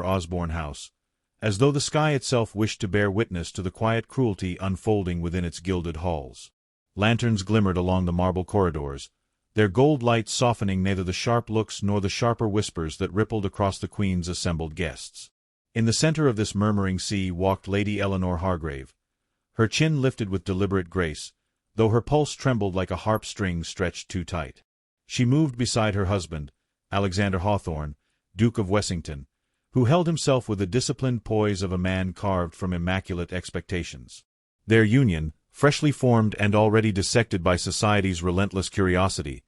Osborne House, as though the sky itself wished to bear witness to the quiet cruelty unfolding within its gilded halls. Lanterns glimmered along the marble corridors, their gold light softening neither the sharp looks nor the sharper whispers that rippled across the Queen's assembled guests. In the center of this murmuring sea walked Lady Eleanor Hargrave, her chin lifted with deliberate grace, though her pulse trembled like a harp string stretched too tight. She moved beside her husband, Alexander Hawthorne, Duke of Wessington, who held himself with the disciplined poise of a man carved from immaculate expectations. Their union, freshly formed and already dissected by society's relentless curiosity,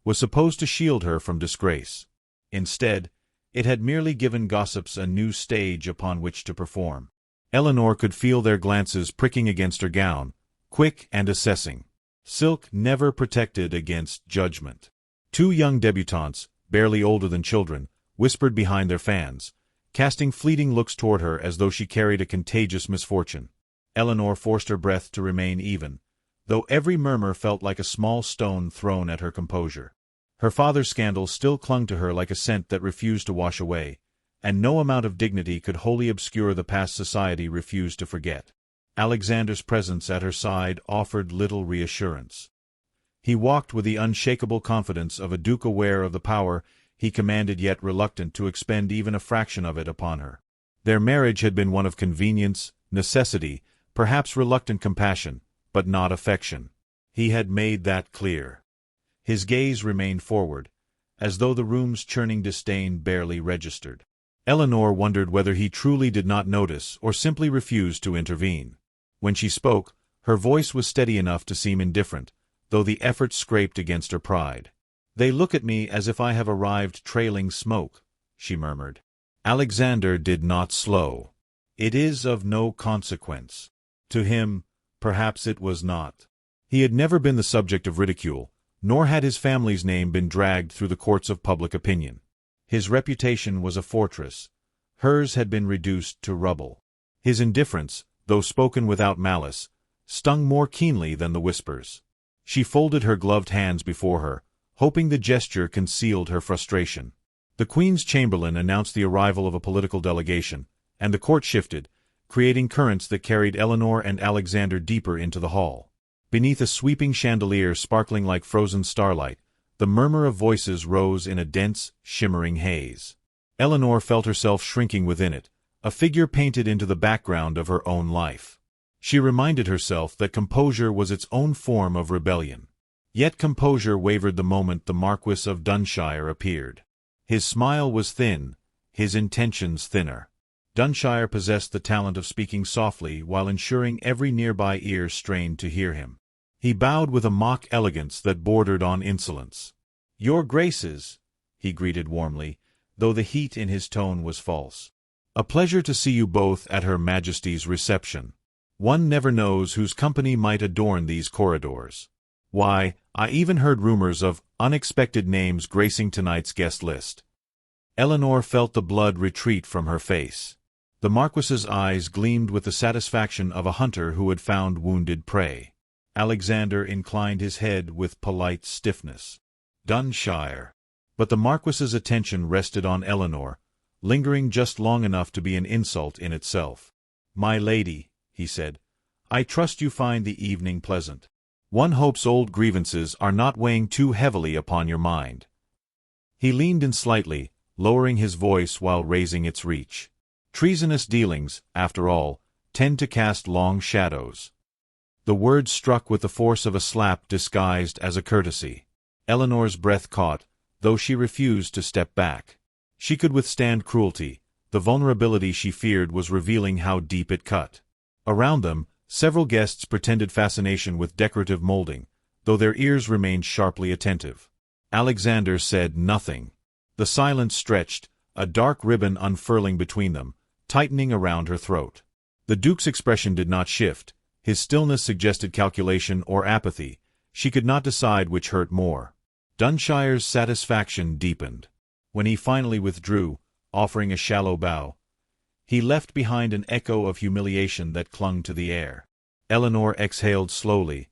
was supposed to shield her from disgrace. Instead, it had merely given gossips a new stage upon which to perform. Eleanor could feel their glances pricking against her gown, quick and assessing. Silk never protected against judgment. Two young debutantes, barely older than children, whispered behind their fans, casting fleeting looks toward her as though she carried a contagious misfortune. Eleanor forced her breath to remain even, though every murmur felt like a small stone thrown at her composure. Her father's scandal still clung to her like a scent that refused to wash away, and no amount of dignity could wholly obscure the past society refused to forget. Alexander's presence at her side offered little reassurance. He walked with the unshakable confidence of a duke aware of the power he commanded yet reluctant to expend even a fraction of it upon her. Their marriage had been one of convenience, necessity, perhaps reluctant compassion, but not affection. He had made that clear. His gaze remained forward, as though the room's churning disdain barely registered. Eleanor wondered whether he truly did not notice or simply refused to intervene. When she spoke, her voice was steady enough to seem indifferent, though the effort scraped against her pride. "They look at me as if I have arrived trailing smoke," she murmured. Alexander did not slow. "It is of no consequence." To him, perhaps it was not. He had never been the subject of ridicule, nor had his family's name been dragged through the courts of public opinion. His reputation was a fortress. Hers had been reduced to rubble. His indifference, though spoken without malice, stung more keenly than the whispers. She folded her gloved hands before her, hoping the gesture concealed her frustration. The Queen's Chamberlain announced the arrival of a political delegation, and the court shifted, creating currents that carried Eleanor and Alexander deeper into the hall. Beneath a sweeping chandelier sparkling like frozen starlight, the murmur of voices rose in a dense, shimmering haze. Eleanor felt herself shrinking within it, a figure painted into the background of her own life. She reminded herself that composure was its own form of rebellion. Yet composure wavered the moment the Marquis of Dunshire appeared. His smile was thin, his intentions thinner. Dunshire possessed the talent of speaking softly while ensuring every nearby ear strained to hear him. He bowed with a mock elegance that bordered on insolence. "Your Graces," he greeted warmly, though the heat in his tone was false. "A pleasure to see you both at Her Majesty's reception. One never knows whose company might adorn these corridors. Why, I even heard rumors of unexpected names gracing tonight's guest list." Eleanor felt the blood retreat from her face. The Marquis's eyes gleamed with the satisfaction of a hunter who had found wounded prey. Alexander inclined his head with polite stiffness. "Dunshire." But the Marquis's attention rested on Eleanor, lingering just long enough to be an insult in itself. "My lady," he said, "I trust you find the evening pleasant. One hopes old grievances are not weighing too heavily upon your mind." He leaned in slightly, lowering his voice while raising its reach. Treasonous dealings, after all, tend to cast long shadows. The words struck with the force of a slap disguised as a courtesy. Eleanor's breath caught, though she refused to step back. She could withstand cruelty. The vulnerability she feared was revealing how deep it cut. Around them, several guests pretended fascination with decorative molding, though their ears remained sharply attentive. Alexander said nothing. The silence stretched, a dark ribbon unfurling between them, tightening around her throat. The Duke's expression did not shift. His stillness suggested calculation or apathy. She could not decide which hurt more. Dunshire's satisfaction deepened. When he finally withdrew, offering a shallow bow, he left behind an echo of humiliation that clung to the air. Eleanor exhaled slowly,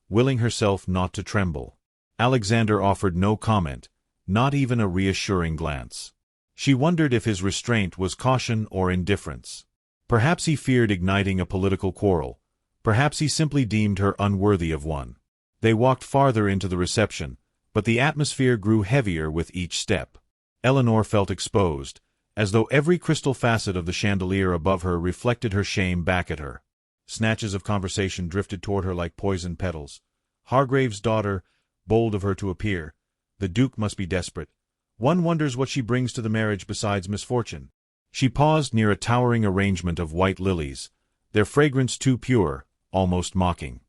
willing herself not to tremble. Alexander offered no comment, not even a reassuring glance. She wondered if his restraint was caution or indifference. Perhaps he feared igniting a political quarrel. Perhaps he simply deemed her unworthy of one. They walked farther into the reception, but the atmosphere grew heavier with each step. Eleanor felt exposed, as though every crystal facet of the chandelier above her reflected her shame back at her. Snatches of conversation drifted toward her like poisoned petals. Hargrave's daughter, bold of her to appear. The Duke must be desperate. One wonders what she brings to the marriage besides misfortune. She paused near a towering arrangement of white lilies, their fragrance too pure, almost mocking.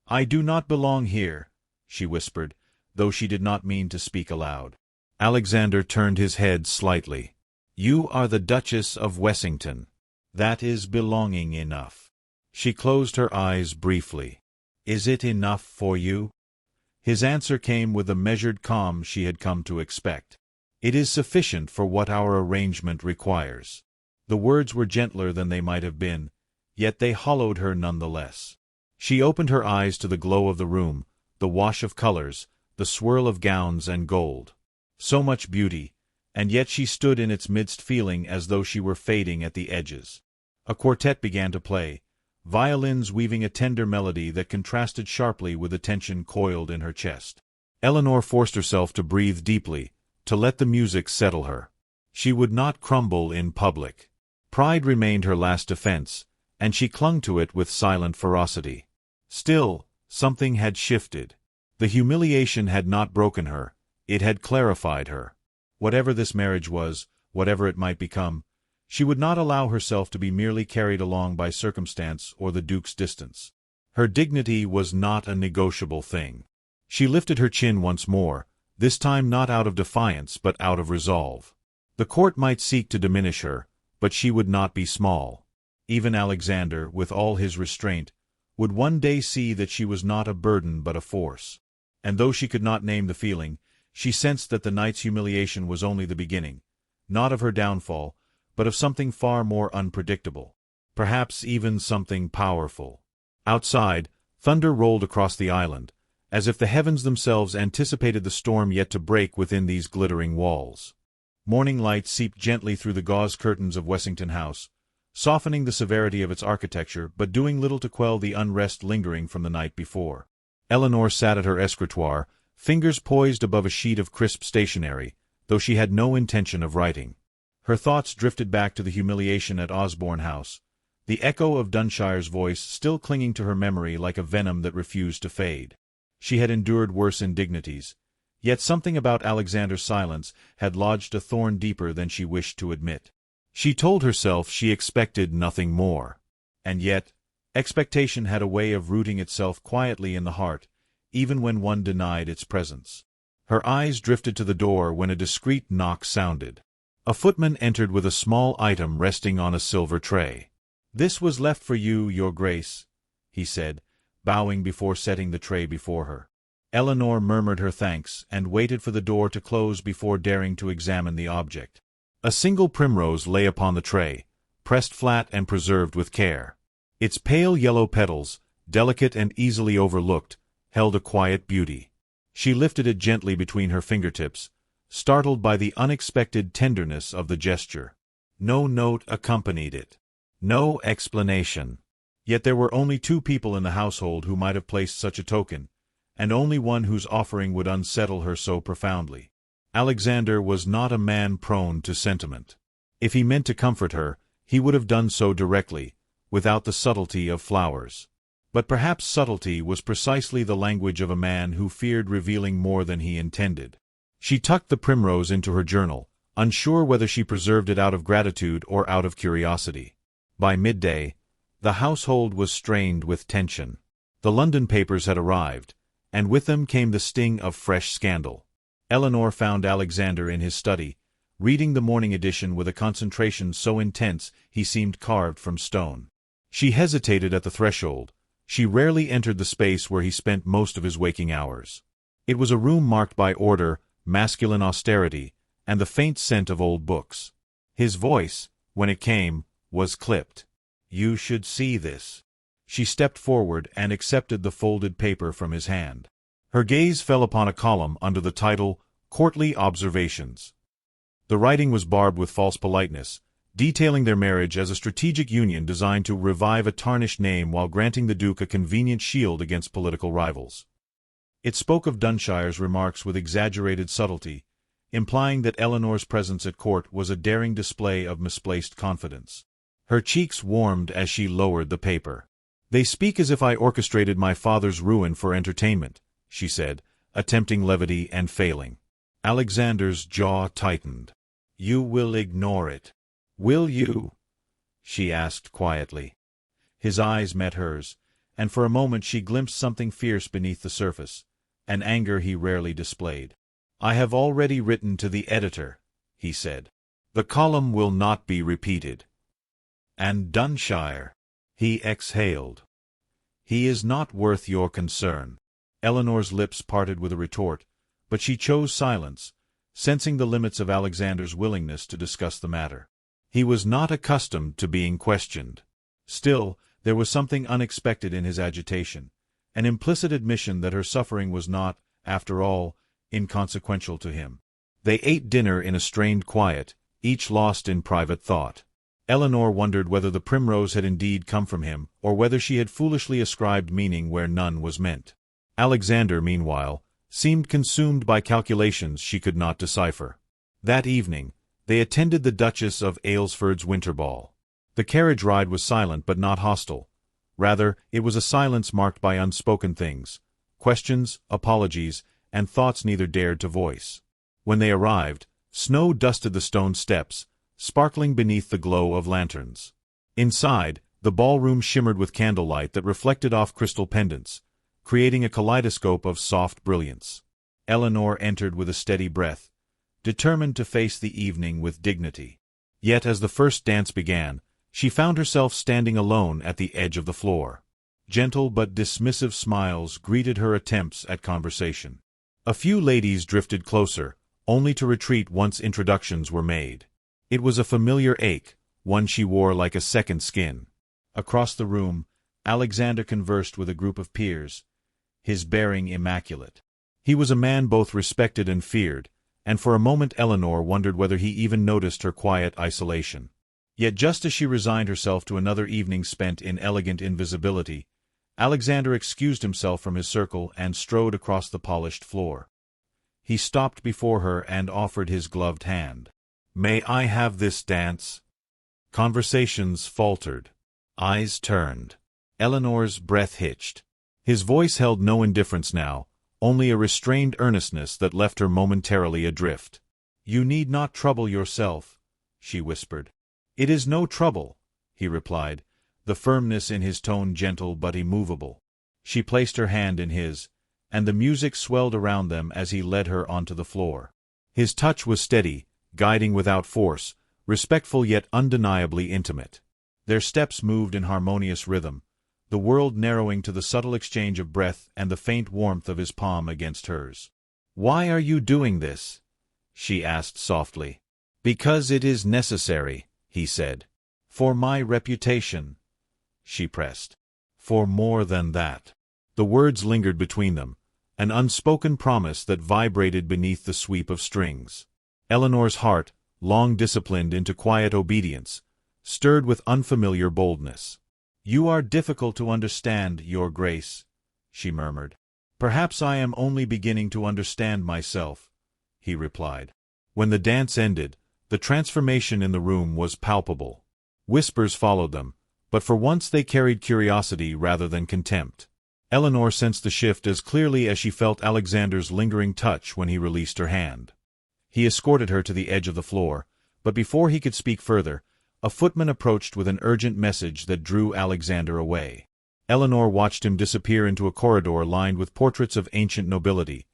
"I do not belong here," she whispered, though she did not mean to speak aloud. Alexander turned his head slightly. "You are the Duchess of Wessington. That is belonging enough." She closed her eyes briefly. "Is it enough for you?" His answer came with the measured calm she had come to expect. "It is sufficient for what our arrangement requires." The words were gentler than they might have been, yet they hollowed her none the less. She opened her eyes to the glow of the room, the wash of colors, the swirl of gowns and gold. So much beauty, and yet she stood in its midst feeling as though she were fading at the edges. A quartet began to play, violins weaving a tender melody that contrasted sharply with the tension coiled in her chest. Eleanor forced herself to breathe deeply, to let the music settle her. She would not crumble in public. Pride remained her last defense, and she clung to it with silent ferocity. Still, something had shifted. The humiliation had not broken her, it had clarified her. Whatever this marriage was, whatever it might become, she would not allow herself to be merely carried along by circumstance or the Duke's distance. Her dignity was not a negotiable thing. She lifted her chin once more, this time not out of defiance but out of resolve. The court might seek to diminish her, but she would not be small. Even Alexander, with all his restraint, would one day see that she was not a burden but a force. And though she could not name the feeling, she sensed that the night's humiliation was only the beginning, not of her downfall, but of something far more unpredictable. Perhaps even something powerful. Outside, thunder rolled across the island, as if the heavens themselves anticipated the storm yet to break within these glittering walls. Morning light seeped gently through the gauze curtains of Wessington House, softening the severity of its architecture but doing little to quell the unrest lingering from the night before. Eleanor sat at her escritoire, fingers poised above a sheet of crisp stationery, though she had no intention of writing. Her thoughts drifted back to the humiliation at Osborne House, the echo of Dunshire's voice still clinging to her memory like a venom that refused to fade. She had endured worse indignities, yet something about Alexander's silence had lodged a thorn deeper than she wished to admit. She told herself she expected nothing more. And yet, expectation had a way of rooting itself quietly in the heart, even when one denied its presence. Her eyes drifted to the door when a discreet knock sounded. A footman entered with a small item resting on a silver tray. "This was left for you, Your Grace," he said, bowing before setting the tray before her. Eleanor murmured her thanks and waited for the door to close before daring to examine the object. A single primrose lay upon the tray, pressed flat and preserved with care. Its pale yellow petals, delicate and easily overlooked, held a quiet beauty. She lifted it gently between her fingertips, startled by the unexpected tenderness of the gesture. No note accompanied it. No explanation. Yet there were only two people in the household who might have placed such a token, and only one whose offering would unsettle her so profoundly. Alexander was not a man prone to sentiment. If he meant to comfort her, he would have done so directly, without the subtlety of flowers. But perhaps subtlety was precisely the language of a man who feared revealing more than he intended. She tucked the primrose into her journal, unsure whether she preserved it out of gratitude or out of curiosity. By midday, the household was strained with tension. The London papers had arrived, and with them came the sting of fresh scandal. Eleanor found Alexander in his study, reading the morning edition with a concentration so intense he seemed carved from stone. She hesitated at the threshold. She rarely entered the space where he spent most of his waking hours. It was a room marked by order, masculine austerity, and the faint scent of old books. His voice, when it came, was clipped. "You should see this." She stepped forward and accepted the folded paper from his hand. Her gaze fell upon a column under the title, Courtly Observations. The writing was barbed with false politeness, detailing their marriage as a strategic union designed to revive a tarnished name while granting the Duke a convenient shield against political rivals. It spoke of Dunshire's remarks with exaggerated subtlety, implying that Eleanor's presence at court was a daring display of misplaced confidence. Her cheeks warmed as she lowered the paper. "They speak as if I orchestrated my father's ruin for entertainment," she said, attempting levity and failing. Alexander's jaw tightened. "You will ignore it, will you?" she asked quietly. His eyes met hers, and for a moment she glimpsed something fierce beneath the surface, an anger he rarely displayed. "I have already written to the editor," he said. "The column will not be repeated." "And Dunshire?" He exhaled. "He is not worth your concern." Eleanor's lips parted with a retort, but she chose silence, sensing the limits of Alexander's willingness to discuss the matter. He was not accustomed to being questioned. Still, there was something unexpected in his agitation, an implicit admission that her suffering was not, after all, inconsequential to him. They ate dinner in a strained quiet, each lost in private thought. Eleanor wondered whether the primrose had indeed come from him, or whether she had foolishly ascribed meaning where none was meant. Alexander, meanwhile, seemed consumed by calculations she could not decipher. That evening, they attended the Duchess of Aylesford's winter ball. The carriage ride was silent but not hostile. Rather, it was a silence marked by unspoken things, questions, apologies, and thoughts neither dared to voice. When they arrived, snow dusted the stone steps, sparkling beneath the glow of lanterns. Inside, the ballroom shimmered with candlelight that reflected off crystal pendants, creating a kaleidoscope of soft brilliance. Eleanor entered with a steady breath, determined to face the evening with dignity. Yet as the first dance began, she found herself standing alone at the edge of the floor. Gentle but dismissive smiles greeted her attempts at conversation. A few ladies drifted closer, only to retreat once introductions were made. It was a familiar ache, one she wore like a second skin. Across the room, Alexander conversed with a group of peers, his bearing immaculate. He was a man both respected and feared, and for a moment Eleanor wondered whether he even noticed her quiet isolation. Yet just as she resigned herself to another evening spent in elegant invisibility, Alexander excused himself from his circle and strode across the polished floor. He stopped before her and offered his gloved hand. "May I have this dance?" Conversations faltered. Eyes turned. Eleanor's breath hitched. His voice held no indifference now, only a restrained earnestness that left her momentarily adrift. "You need not trouble yourself," she whispered. "It is no trouble," he replied, the firmness in his tone gentle but immovable. She placed her hand in his, and the music swelled around them as he led her onto the floor. His touch was steady, guiding without force, respectful yet undeniably intimate. Their steps moved in harmonious rhythm, the world narrowing to the subtle exchange of breath and the faint warmth of his palm against hers. "Why are you doing this?" she asked softly. "Because it is necessary," he said. "For my reputation," she pressed. "For more than that." The words lingered between them, an unspoken promise that vibrated beneath the sweep of strings. Eleanor's heart, long disciplined into quiet obedience, stirred with unfamiliar boldness. "You are difficult to understand, Your Grace," she murmured. "Perhaps I am only beginning to understand myself," he replied. When the dance ended, the transformation in the room was palpable. Whispers followed them, but for once they carried curiosity rather than contempt. Eleanor sensed the shift as clearly as she felt Alexander's lingering touch when he released her hand. He escorted her to the edge of the floor, but before he could speak further, a footman approached with an urgent message that drew Alexander away. Eleanor watched him disappear into a corridor lined with portraits of ancient nobility,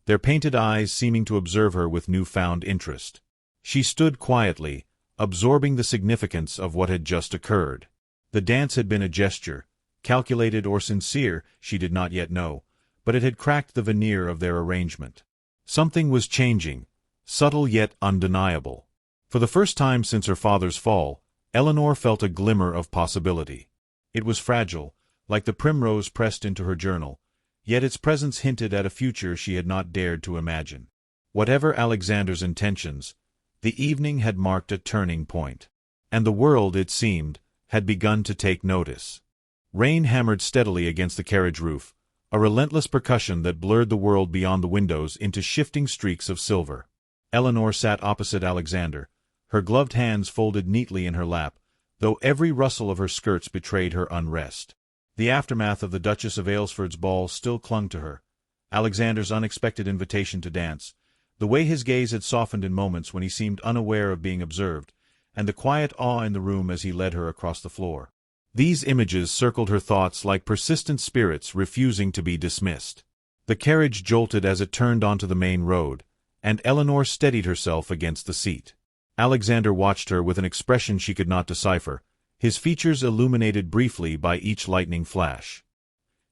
their painted eyes seeming to observe her with newfound interest. She stood quietly, absorbing the significance of what had just occurred. The dance had been a gesture, calculated or sincere, she did not yet know, but it had cracked the veneer of their arrangement. Something was changing, subtle yet undeniable. For the first time since her father's fall, Eleanor felt a glimmer of possibility. It was fragile, like the primrose pressed into her journal, yet its presence hinted at a future she had not dared to imagine. Whatever Alexander's intentions, The evening had marked a turning point. And the world, it seemed, had begun to take notice. Rain hammered steadily against the carriage roof, a relentless percussion that blurred the world beyond the windows into shifting streaks of silver. Eleanor sat opposite Alexander, her gloved hands folded neatly in her lap, though every rustle of her skirts betrayed her unrest. The aftermath of the Duchess of Aylesford's ball still clung to her. Alexander's unexpected invitation to dance, the way his gaze had softened in moments when he seemed unaware of being observed, and the quiet awe in the room as he led her across the floor. These images circled her thoughts like persistent spirits refusing to be dismissed. The carriage jolted as it turned onto the main road, and Eleanor steadied herself against the seat. Alexander watched her with an expression she could not decipher, his features illuminated briefly by each lightning flash.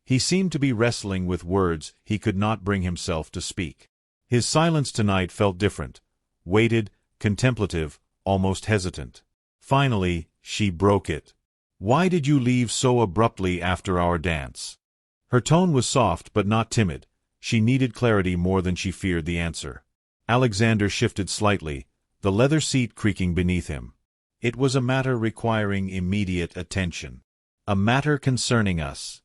He seemed to be wrestling with words he could not bring himself to speak. His silence tonight felt different, weighted, contemplative, almost hesitant. Finally, she broke it. "Why did you leave so abruptly after our dance?" Her tone was soft but not timid. She needed clarity more than she feared the answer. Alexander shifted slightly, the leather seat creaking beneath him. "It was a matter requiring immediate attention. A matter concerning us,"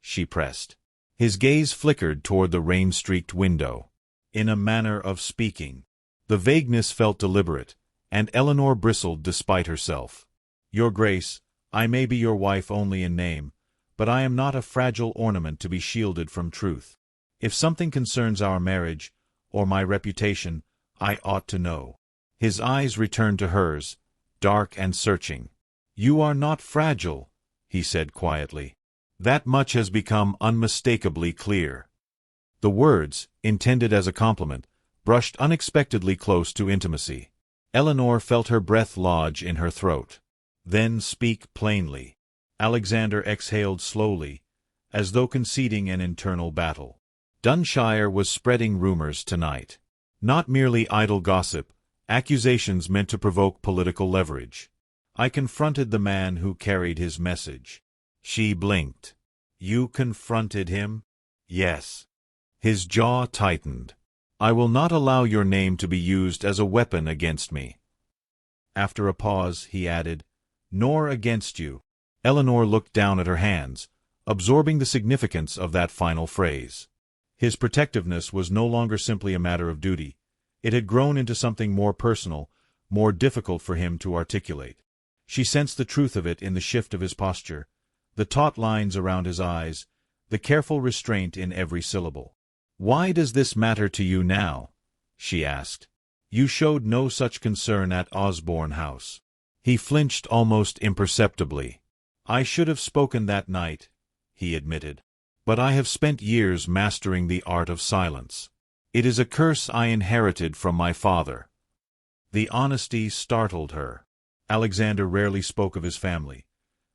she pressed. His gaze flickered toward the rain-streaked window. "In a manner of speaking." The vagueness felt deliberate, and Eleanor bristled despite herself. "Your Grace, I may be your wife only in name, but I am not a fragile ornament to be shielded from truth. If something concerns our marriage, or my reputation, I ought to know." His eyes returned to hers, dark and searching. "You are not fragile," he said quietly. "That much has become unmistakably clear." The words, intended as a compliment, brushed unexpectedly close to intimacy. Eleanor felt her breath lodge in her throat. "Then speak plainly." Alexander exhaled slowly, as though conceding an internal battle. "Dunshire was spreading rumors tonight. Not merely idle gossip, accusations meant to provoke political leverage. I confronted the man who carried his message." She blinked. "You confronted him?" "Yes." His jaw tightened. "I will not allow your name to be used as a weapon against me." After a pause, he added, "Nor against you." Eleanor looked down at her hands, absorbing the significance of that final phrase. His protectiveness was no longer simply a matter of duty. It had grown into something more personal, more difficult for him to articulate. She sensed the truth of it in the shift of his posture, the taut lines around his eyes, the careful restraint in every syllable. "Why does this matter to you now?" she asked. "You showed no such concern at Osborne House." He flinched almost imperceptibly. "I should have spoken that night," he admitted. "But I have spent years mastering the art of silence. It is a curse I inherited from my father." The honesty startled her. Alexander rarely spoke of his family.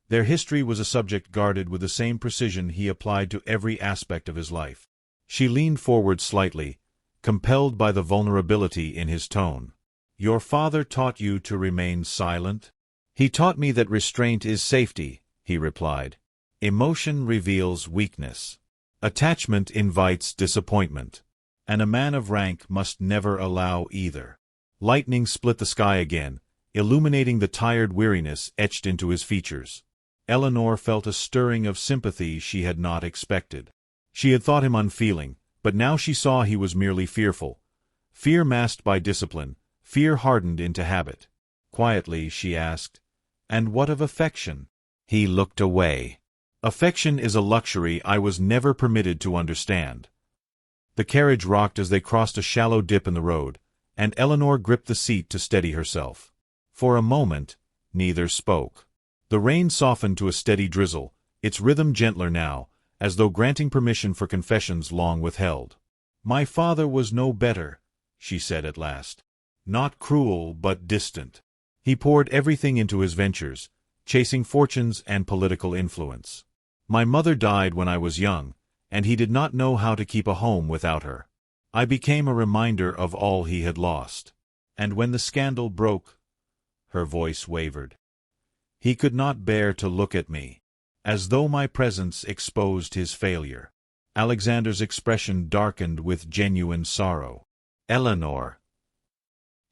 Their history was a subject guarded with the same precision he applied to every aspect of his life. She leaned forward slightly, compelled by the vulnerability in his tone. "Your father taught you to remain silent?" "He taught me that restraint is safety," he replied. "Emotion reveals weakness. Attachment invites disappointment. And a man of rank must never allow either." Lightning split the sky again, illuminating the tired weariness etched into his features. Eleanor felt a stirring of sympathy she had not expected. She had thought him unfeeling, but now she saw he was merely fearful. Fear masked by discipline, fear hardened into habit. Quietly, she asked, "And what of affection?" He looked away. "Affection is a luxury I was never permitted to understand." The carriage rocked as they crossed a shallow dip in the road, and Eleanor gripped the seat to steady herself. For a moment, neither spoke. The rain softened to a steady drizzle, its rhythm gentler now, as though granting permission for confessions long withheld. "My father was no better," she said at last. "Not cruel, but distant. He poured everything into his ventures, chasing fortunes and political influence. My mother died when I was young, and he did not know how to keep a home without her. I became a reminder of all he had lost. And when the scandal broke," her voice wavered, "he could not bear to look at me, as though my presence exposed his failure." Alexander's expression darkened with genuine sorrow. "Eleanor."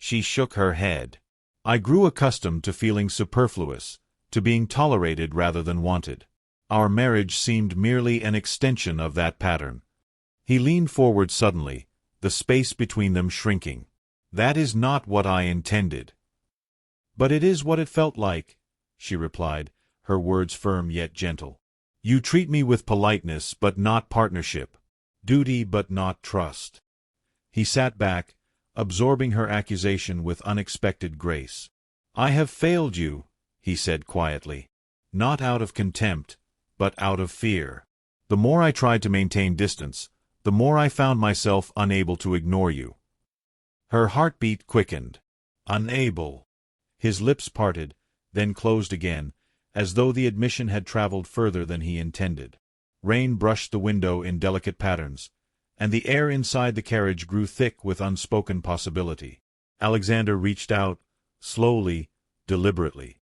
She shook her head. I grew accustomed to feeling superfluous, to being tolerated rather than wanted. Our marriage seemed merely an extension of that pattern. He leaned forward suddenly, the space between them shrinking. That is not what I intended. But it is what it felt like, she replied, her words firm yet gentle. You treat me with politeness but not partnership, duty but not trust. He sat back, absorbing her accusation with unexpected grace. I have failed you, he said quietly. Not out of contempt, but out of fear. The more I tried to maintain distance, the more I found myself unable to ignore you. Her heartbeat quickened. Unable. His lips parted, then closed again, as though the admission had traveled further than he intended. Rain brushed the window in delicate patterns, and the air inside the carriage grew thick with unspoken possibility. Alexander reached out, slowly, deliberately.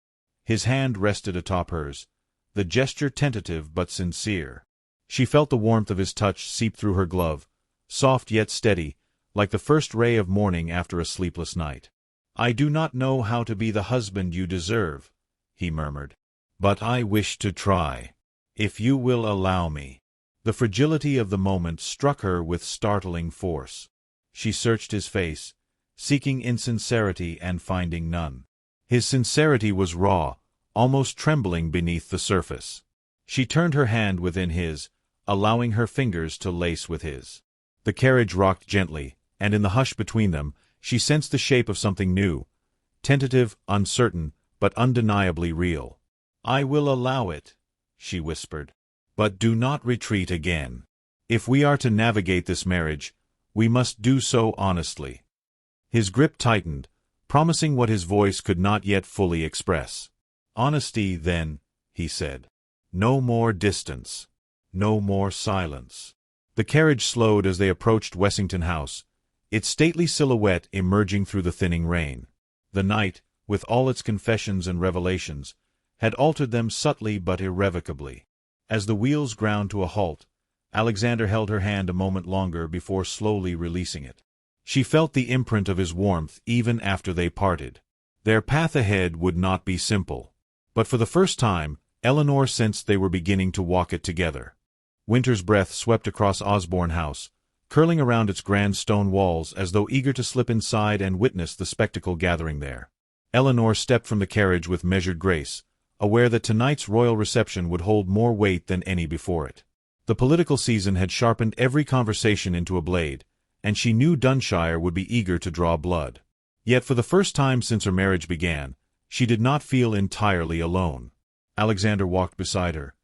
His hand rested atop hers, the gesture tentative but sincere. She felt the warmth of his touch seep through her glove, soft yet steady, like the first ray of morning after a sleepless night. I do not know how to be the husband you deserve, he murmured. But I wish to try, if you will allow me. The fragility of the moment struck her with startling force. She searched his face, seeking insincerity and finding none. His sincerity was raw, almost trembling beneath the surface. She turned her hand within his, allowing her fingers to lace with his. The carriage rocked gently, and in the hush between them, she sensed the shape of something new, tentative, uncertain, but undeniably real. I will allow it, she whispered. But do not retreat again. If we are to navigate this marriage, we must do so honestly. His grip tightened, promising what his voice could not yet fully express. Honesty, then, he said. No more distance. No more silence. The carriage slowed as they approached Wessington House, its stately silhouette emerging through the thinning rain. The night, with all its confessions and revelations, had altered them subtly but irrevocably. As the wheels ground to a halt, Alexander held her hand a moment longer before slowly releasing it. She felt the imprint of his warmth even after they parted. Their path ahead would not be simple. But for the first time, Eleanor sensed they were beginning to walk it together. Winter's breath swept across Osborne House, curling around its grand stone walls as though eager to slip inside and witness the spectacle gathering there. Eleanor stepped from the carriage with measured grace, aware that tonight's royal reception would hold more weight than any before it. The political season had sharpened every conversation into a blade, and she knew Dunshire would be eager to draw blood. Yet for the first time since her marriage began, she did not feel entirely alone. Alexander walked beside her,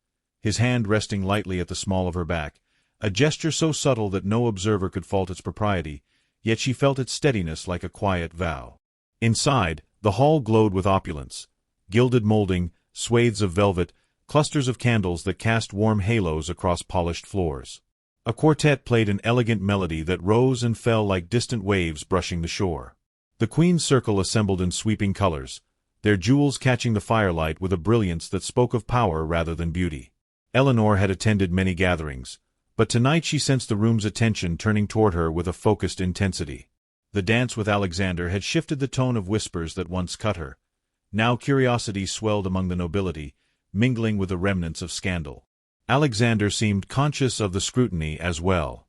his hand resting lightly at the small of her back, a gesture so subtle that no observer could fault its propriety, yet she felt its steadiness like a quiet vow. Inside, the hall glowed with opulence, gilded molding, swathes of velvet, clusters of candles that cast warm halos across polished floors. A quartet played an elegant melody that rose and fell like distant waves brushing the shore. The Queen's circle assembled in sweeping colors, their jewels catching the firelight with a brilliance that spoke of power rather than beauty. Eleanor had attended many gatherings, but tonight she sensed the room's attention turning toward her with a focused intensity. The dance with Alexander had shifted the tone of whispers that once cut her. Now curiosity swelled among the nobility, mingling with the remnants of scandal. Alexander seemed conscious of the scrutiny as well.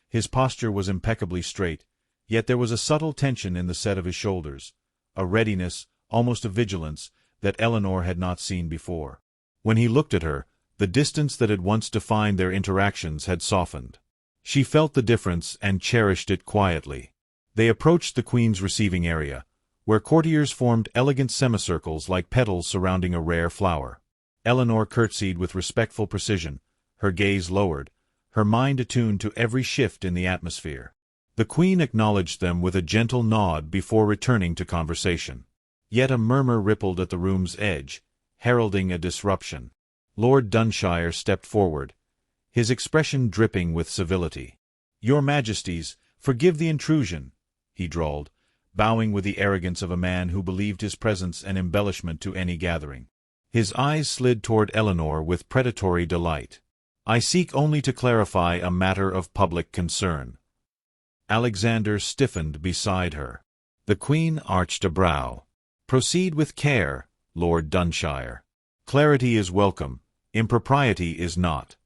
His posture was impeccably straight, yet there was a subtle tension in the set of his shoulders, a readiness, almost a vigilance, that Eleanor had not seen before. When he looked at her, the distance that had once defined their interactions had softened. She felt the difference and cherished it quietly. They approached the Queen's receiving area, where courtiers formed elegant semicircles like petals surrounding a rare flower. Eleanor curtsied with respectful precision, her gaze lowered, her mind attuned to every shift in the atmosphere. The Queen acknowledged them with a gentle nod before returning to conversation. Yet a murmur rippled at the room's edge, heralding a disruption. Lord Dunshire stepped forward, his expression dripping with civility. "Your Majesties, forgive the intrusion," he drawled, bowing with the arrogance of a man who believed his presence an embellishment to any gathering. His eyes slid toward Eleanor with predatory delight. "I seek only to clarify a matter of public concern." Alexander stiffened beside her. The Queen arched a brow. "Proceed with care, Lord Dunshire. Clarity is welcome, impropriety is not."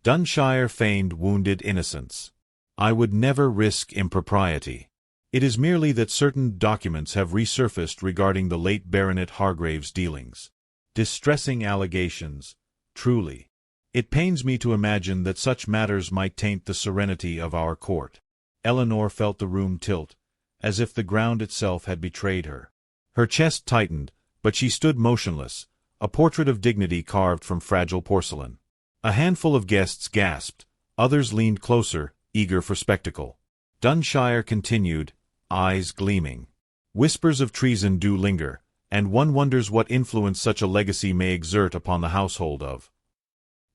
Dunshire feigned wounded innocence. "I would never risk impropriety. It is merely that certain documents have resurfaced regarding the late Baronet Hargrave's dealings. Distressing allegations, truly. It pains me to imagine that such matters might taint the serenity of our court." Eleanor felt the room tilt, as if the ground itself had betrayed her. Her chest tightened, but she stood motionless, a portrait of dignity carved from fragile porcelain. A handful of guests gasped, others leaned closer, eager for spectacle. Dunshire continued, eyes gleaming. "Whispers of treason do linger, and one wonders what influence such a legacy may exert upon the household of—"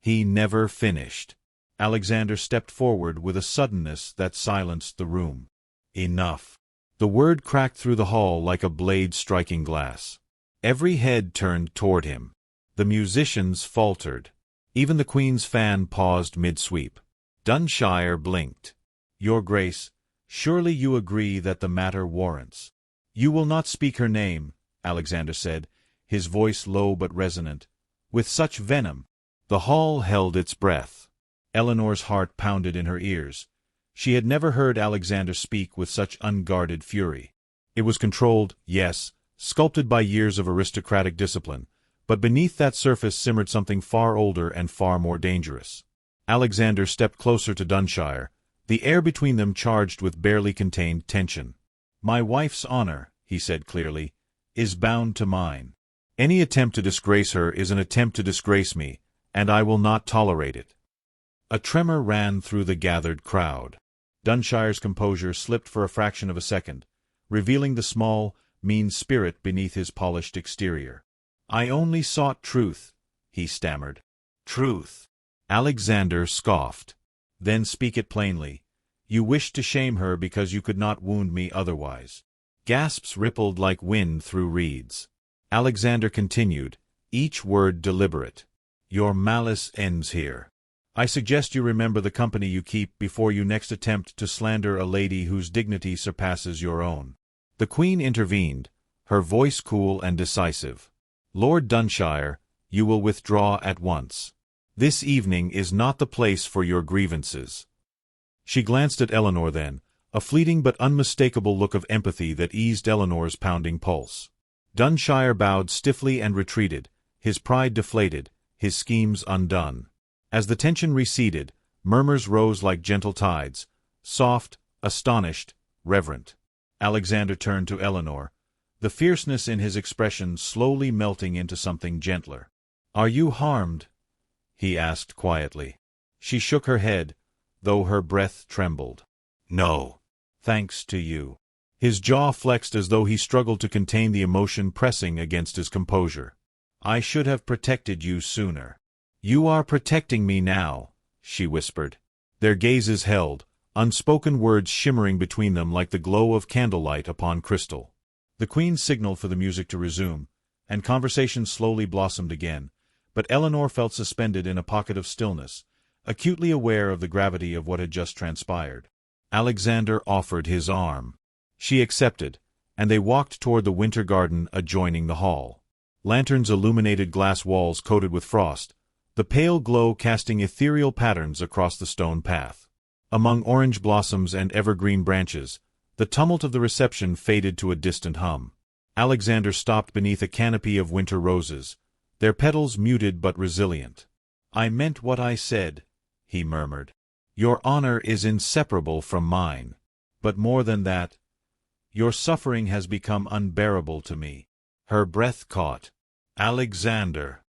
He never finished. Alexander stepped forward with a suddenness that silenced the room. "Enough." The word cracked through the hall like a blade striking glass. Every head turned toward him. The musicians faltered. Even the Queen's fan paused mid-sweep. Dunshire blinked. "Your Grace, surely you agree that the matter warrants—" "You will not speak her name," Alexander said, his voice low but resonant, "with such venom." The hall held its breath. Eleanor's heart pounded in her ears. She had never heard Alexander speak with such unguarded fury. It was controlled, yes, sculpted by years of aristocratic discipline, but beneath that surface simmered something far older and far more dangerous. Alexander stepped closer to Dunshire, the air between them charged with barely contained tension. "My wife's honor," he said clearly, "is bound to mine. Any attempt to disgrace her is an attempt to disgrace me, and I will not tolerate it." A tremor ran through the gathered crowd. Dunshire's composure slipped for a fraction of a second, revealing the small, mean spirit beneath his polished exterior. "I only sought truth," he stammered. "Truth." Alexander scoffed. "Then speak it plainly. You wished to shame her because you could not wound me otherwise." Gasps rippled like wind through reeds. Alexander continued, each word deliberate. "Your malice ends here. I suggest you remember the company you keep before you next attempt to slander a lady whose dignity surpasses your own." The Queen intervened, her voice cool and decisive. "Lord Dunshire, you will withdraw at once. This evening is not the place for your grievances." She glanced at Eleanor then, a fleeting but unmistakable look of empathy that eased Eleanor's pounding pulse. Dunshire bowed stiffly and retreated, his pride deflated, his schemes undone. As the tension receded, murmurs rose like gentle tides, soft, astonished, reverent. Alexander turned to Eleanor, the fierceness in his expression slowly melting into something gentler. "Are you harmed?" he asked quietly. She shook her head, though her breath trembled. "No." "Thanks to you." His jaw flexed as though he struggled to contain the emotion pressing against his composure. "I should have protected you sooner." "You are protecting me now," she whispered. Their gazes held, unspoken words shimmering between them like the glow of candlelight upon crystal. The Queen signaled for the music to resume, and conversation slowly blossomed again, but Eleanor felt suspended in a pocket of stillness, acutely aware of the gravity of what had just transpired. Alexander offered his arm. She accepted, and they walked toward the winter garden adjoining the hall. Lanterns illuminated glass walls coated with frost, the pale glow casting ethereal patterns across the stone path. Among orange blossoms and evergreen branches, the tumult of the reception faded to a distant hum. Alexander stopped beneath a canopy of winter roses, their petals muted but resilient. "I meant what I said," he murmured. "Your honor is inseparable from mine. But more than that, your suffering has become unbearable to me." Her breath caught. "Alexander!"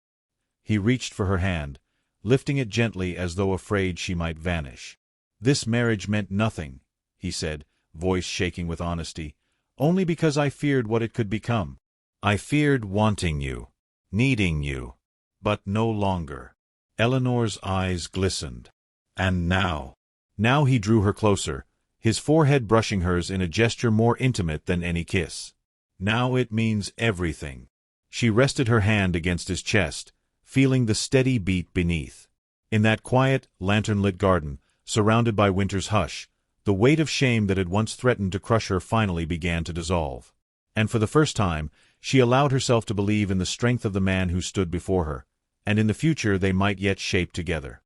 He reached for her hand, lifting it gently as though afraid she might vanish. "This marriage meant nothing," he said, voice shaking with honesty, "only because I feared what it could become. I feared wanting you, needing you, but no longer." Eleanor's eyes glistened. "And now?" Now he drew her closer, his forehead brushing hers in a gesture more intimate than any kiss. "Now it means everything." She rested her hand against his chest, feeling the steady beat beneath. In that quiet, lantern-lit garden, surrounded by winter's hush, The weight of shame that had once threatened to crush her finally began to dissolve. And for the first time, she allowed herself to believe in the strength of the man who stood before her, and in the future they might yet shape together.